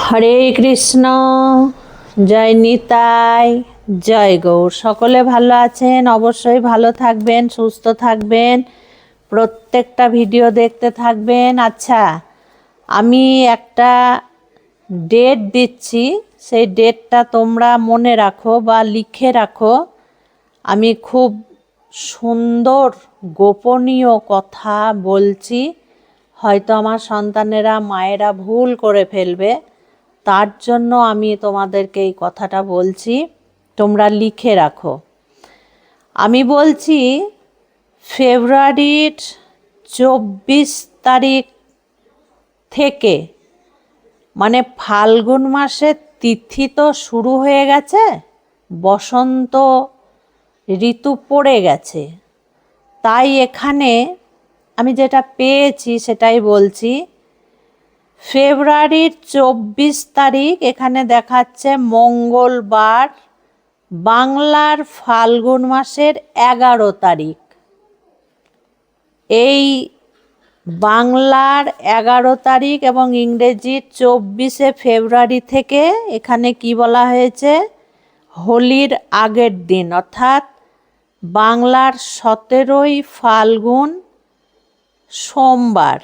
হরে কৃষ্ণ। জয় নিতাই, জয় গৌর। সকলে ভালো আছেন? অবশ্যই ভালো থাকবেন, সুস্থ থাকবেন, প্রত্যেকটা ভিডিও দেখতে থাকবেন। আচ্ছা, আমি একটা ডেট দিচ্ছি, সেই ডেটটা তোমরা মনে রাখো বা লিখে রাখো। আমি খুব সুন্দর গোপনীয় কথা বলছি, হয়তো আমার সন্তানেরা মায়েরা ভুল করে ফেলবে, তার জন্য আমি তোমাদেরকে এই কথাটা বলছি, তোমরা লিখে রাখো। আমি বলছি ফেব্রুয়ারির 24 তারিখ থেকে, মানে ফাল্গুন মাসের তিথি তো শুরু হয়ে গেছে, বসন্ত ঋতু পড়ে গেছে, তাই এখানে আমি যেটা পেয়েছি সেটাই বলছি। ফেব্রুয়ারির 24 তারিখ এখানে দেখাচ্ছে মঙ্গলবার, বাংলার ফাল্গুন মাসের 11 তারিখ। এই বাংলার 11 তারিখ এবং ইংরেজির 24শে ফেব্রুয়ারি থেকে এখানে কি বলা হয়েছে, হোলির আগের দিন, অর্থাৎ বাংলার 17ই ফাল্গুন সোমবার,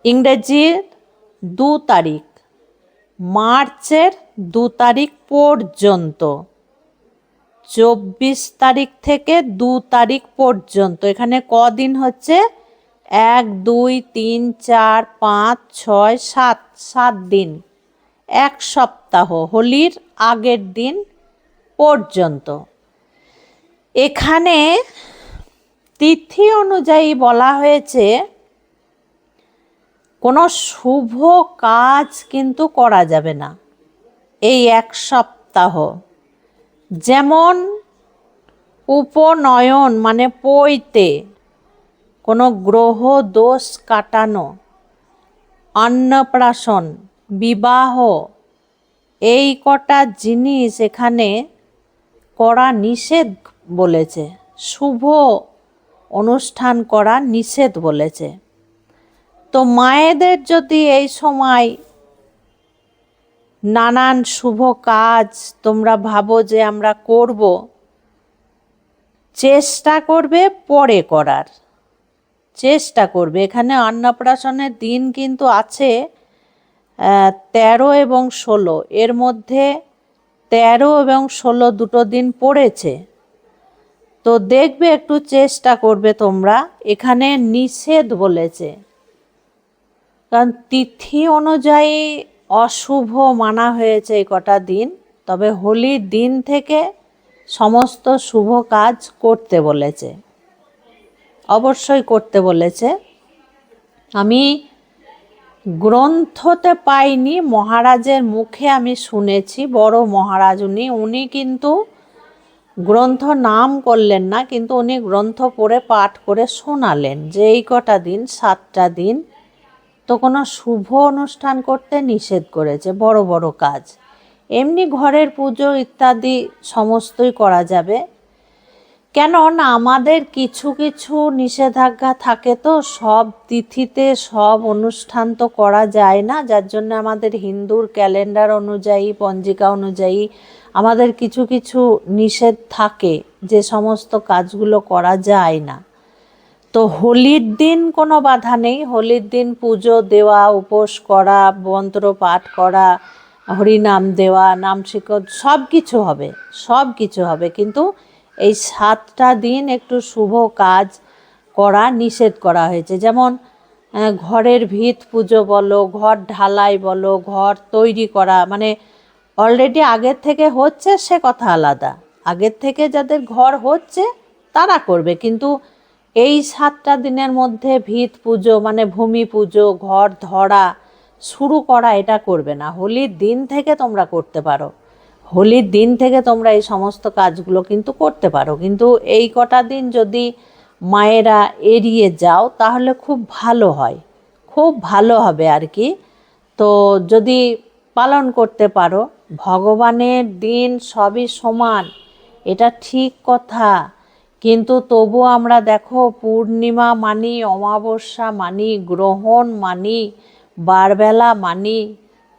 ইংরেজির 2 তারিখ, মার্চের 2 তারিখ পর্যন্ত, 24 তারিখ থেকে 2 তারিখ পর্যন্ত। এখানে কদিন হচ্ছে? 1 2 3 4 5 6 7, 7 দিন, এক সপ্তাহ, হোলির আগের দিন পর্যন্ত। এখানে তিথি অনুযায়ী বলা হয়েছে কোনো শুভ কাজ কিন্তু করা যাবে না এই এক সপ্তাহ। যেমন উপনয়ন মানে পৈতে, কোনো গ্রহ দোষ কাটানো, অন্নপ্রাশন, বিবাহ, এই কটা জিনিস এখানে করা নিষেধ বলেছে, শুভ অনুষ্ঠান করা নিষেধ বলেছে। তো মায়েদের যদি এই সময় নানান শুভ কাজ তোমরা ভাবো যে আমরা করব, চেষ্টা করবে পরে করার, চেষ্টা করবে। এখানে অন্নপ্রাশনের দিন কিন্তু আছে 13 এবং 16, এর মধ্যে 13 এবং 16 দুটো দিন পড়েছে, তো দেখবে একটু চেষ্টা করবে তোমরা। এখানে নিষেধ বলেছে, কারণ তিথি অনুযায়ী অশুভ মানা হয়েছে এই কটা দিন। তবে হোলির দিন থেকে সমস্ত শুভ কাজ করতে বলেছে, অবশ্যই করতে বলেছে। আমি গ্রন্থতে পাইনি, মহারাজের মুখে আমি শুনেছি, বড় মহারাজ উনি কিন্তু গ্রন্থ নাম করলেন না, কিন্তু উনি গ্রন্থ পড়ে পাঠ করে শোনালেন যে এই কটা দিন, 7টা দিন তো কোনো শুভ অনুষ্ঠান করতে নিষেধ করেছে, বড় বড় কাজ। এমনি ঘরের পুজো ইত্যাদি সমস্তই করা যাবে। কেন না, আমাদের কিছু কিছু নিষেধাজ্ঞা থাকে, তো সব তিথিতে সব অনুষ্ঠান তো করা যায় না, যার জন্য আমাদের হিন্দুর ক্যালেন্ডার অনুযায়ী, পঞ্জিকা অনুযায়ী আমাদের কিছু কিছু নিষেধ থাকে, যে সমস্ত কাজগুলো করা যায় না। তো হোলির দিন কোনো বাধা নেই, হোলির দিন পুজো দেওয়া, উপোস করা, মন্ত্র পাঠ করা, হরিনাম দেওয়া, নাম শিক্ষক, সব কিছু হবে, সব কিছু হবে। কিন্তু এই 7টা দিন একটু শুভ কাজ করা নিষেধ করা হয়েছে। যেমন ঘরের ভিত পুজো বলো, ঘর ঢালাই বলো, ঘর তৈরি করা, মানে অলরেডি আগের থেকে হচ্ছে সে কথা আলাদা, আগের থেকে যাদের ঘর হচ্ছে তারা করবে, কিন্তু এই 7টা দিনের মধ্যে ভিত পুজো মানে ভূমি পুজো, ঘর ধরা শুরু করা, এটা করবে না। হোলির দিন থেকে তোমরা করতে পারো, হোলির দিন থেকে তোমরা এই সমস্ত কাজগুলো কিন্তু করতে পারো, কিন্তু এই কটা দিন যদি মায়েরা এড়িয়ে যাও তাহলে খুব ভালো হয়, খুব ভালো হবে আর কি। তো যদি পালন করতে পারো, ভগবানের দিন সবই সমান, এটা ঠিক কথা, কিন্তু তবু আমরা দেখো পূর্ণিমা মানি, অমাবস্যা মানি, গ্রহণ মানি, বারবেলা মানি,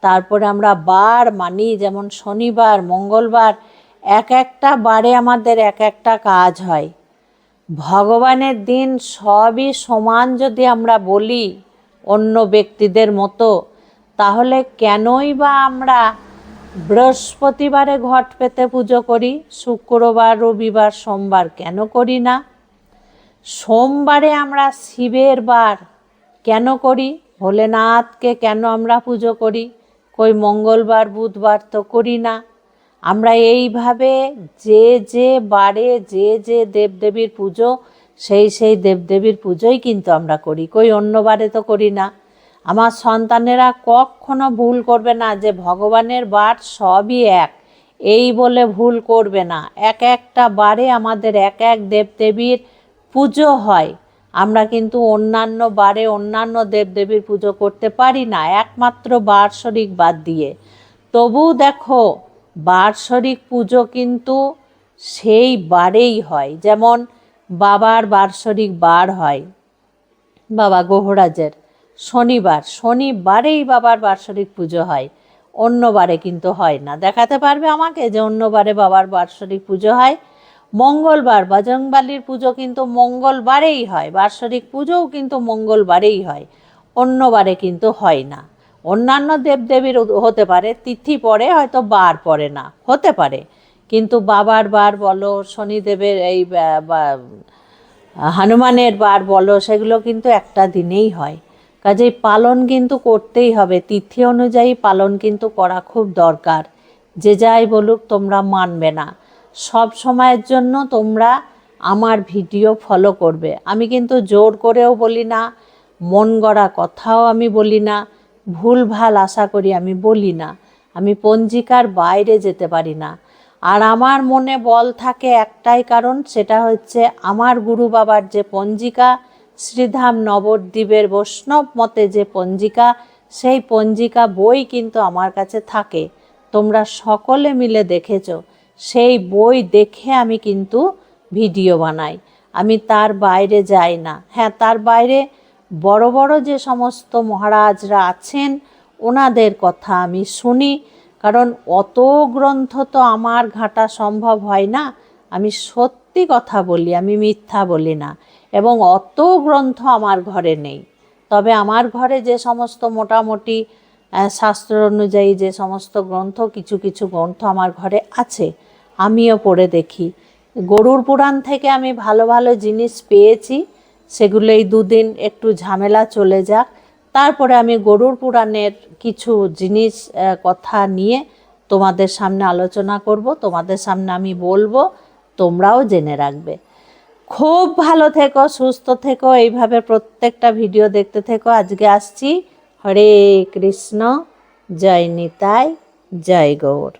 তারপরে আমরা বার মানি, যেমন শনিবার, মঙ্গলবার, এক একটা বারে আমাদের এক একটা কাজ হয়। ভগবানের দিন সবই সমান যদি আমরা বলি অন্য ব্যক্তিদের মতো, তাহলে কেনই বা আমরা বৃহস্পতিবারে ঘট পেতে পুজো করি, শুক্রবার, রবিবার, সোমবার কেন করি না? সোমবারে আমরা শিবের বার কেন করি? ভোলেনাথকে কেন আমরা পুজো করি? কই মঙ্গলবার, বুধবার তো করি না। আমরা এইভাবে যে যে বারে যে যে দেবদেবীর পুজো, সেই দেবদেবীর পুজোই কিন্তু আমরা করি, কই অন্য বারে তো করি না। আমার সন্তানেরা কখনো ভুল করবে না যে ভগবানের বার সবই এক, এই বলে ভুল করবে না। এক একটা বারে আমাদের এক এক দেবদেবীর পুজো হয়। আমরা কিন্তু অন্যান্য বারে অন্যান্য দেবদেবীর পুজো করতে পারি না, একমাত্র বার্ষরিক বাদ দিয়ে। তবু দেখো, বার্ষরিক পুজো কিন্তু সেই বারেই হয়। যেমন বাবার বার্ষরিক বার হয়, বাবা গোহরাজের শনিবারেই বাবার বার্ষরিক পুজো হয়, অন্য বারে কিন্তু হয় না। দেখাতে পারবে আমাকে যে অন্য বারে বাবার বার্ষরিক পুজো হয়? মঙ্গলবার বজরংবলীর পুজো কিন্তু মঙ্গলবারেই হয়, বার্ষরিক পুজোও কিন্তু মঙ্গলবারেই হয়, অন্য বারে কিন্তু হয় না। অন্যান্য দেবদেবীর হতে পারে, তিথি পড়ে, হয়তো বার পড়ে না, হতে পারে, কিন্তু বাবার বার বলো, শনিদেবের এই হনুমানের বার বলো, সেগুলো কিন্তু একটা দিনেই হয়। কাজেই পালন কিন্তু করতেই হবে, তিথি অনুযায়ী পালন কিন্তু করা খুব দরকার। যে যাই বলুক তোমরা মানবে না। সব সময়ের জন্য তোমরা আমার ভিডিও ফলো করবে। আমি কিন্তু জোর করেও বলি না, মন গড়া কথাও আমি বলি না, ভুলভাল আশা করি আমি বলি না। আমি পঞ্জিকার বাইরে যেতে পারি না। আর আমার মনে বল থাকে একটাই কারণ, সেটা হচ্ছে আমার গুরু বাবার যে পঞ্জিকা, শ্রীধাম নবদ্বীপের বৈষ্ণব মতে যে পঞ্জিকা, সেই পঞ্জিকা বই কিন্তু আমার কাছে থাকে। তোমরা সকলে মিলে দেখেছ, সেই বই দেখে আমি কিন্তু ভিডিও বানাই। আমি তার বাইরে যাই না। হ্যাঁ, তার বাইরে বড় বড় যে সমস্ত মহারাজরা আছেন ওনাদের কথা আমি শুনি, কারণ অত গ্রন্থ তো আমার ঘাঁটা সম্ভব হয় না। আমি সত্যি কথা বলি, আমি মিথ্যা বলি না, এবং অত গ্রন্থ আমার ঘরে নেই। তবে আমার ঘরে যে সমস্ত মোটামুটি শাস্ত্র অনুযায়ী যে সমস্ত গ্রন্থ, কিছু কিছু গ্রন্থ আমার ঘরে আছে, আমিও পড়ে দেখি। গরুর পুরাণ থেকে আমি ভালো ভালো জিনিস পেয়েছি, সেগুলো এই দুদিন একটু ঝামেলা চলে যাক, তারপরে আমি গরুর পুরাণের কিছু জিনিস কথা নিয়ে তোমাদের সামনে আলোচনা করব, তোমাদের সামনে আমি বলবো, তোমরাও জেনে রাখবে। খুব ভালো থেকো, সুস্থ থেকো, এইভাবে প্রত্যেকটা ভিডিও দেখতে থেকো। আজকে আসছি। হরে কৃষ্ণ, জয় নিতাই, জয় গৌর।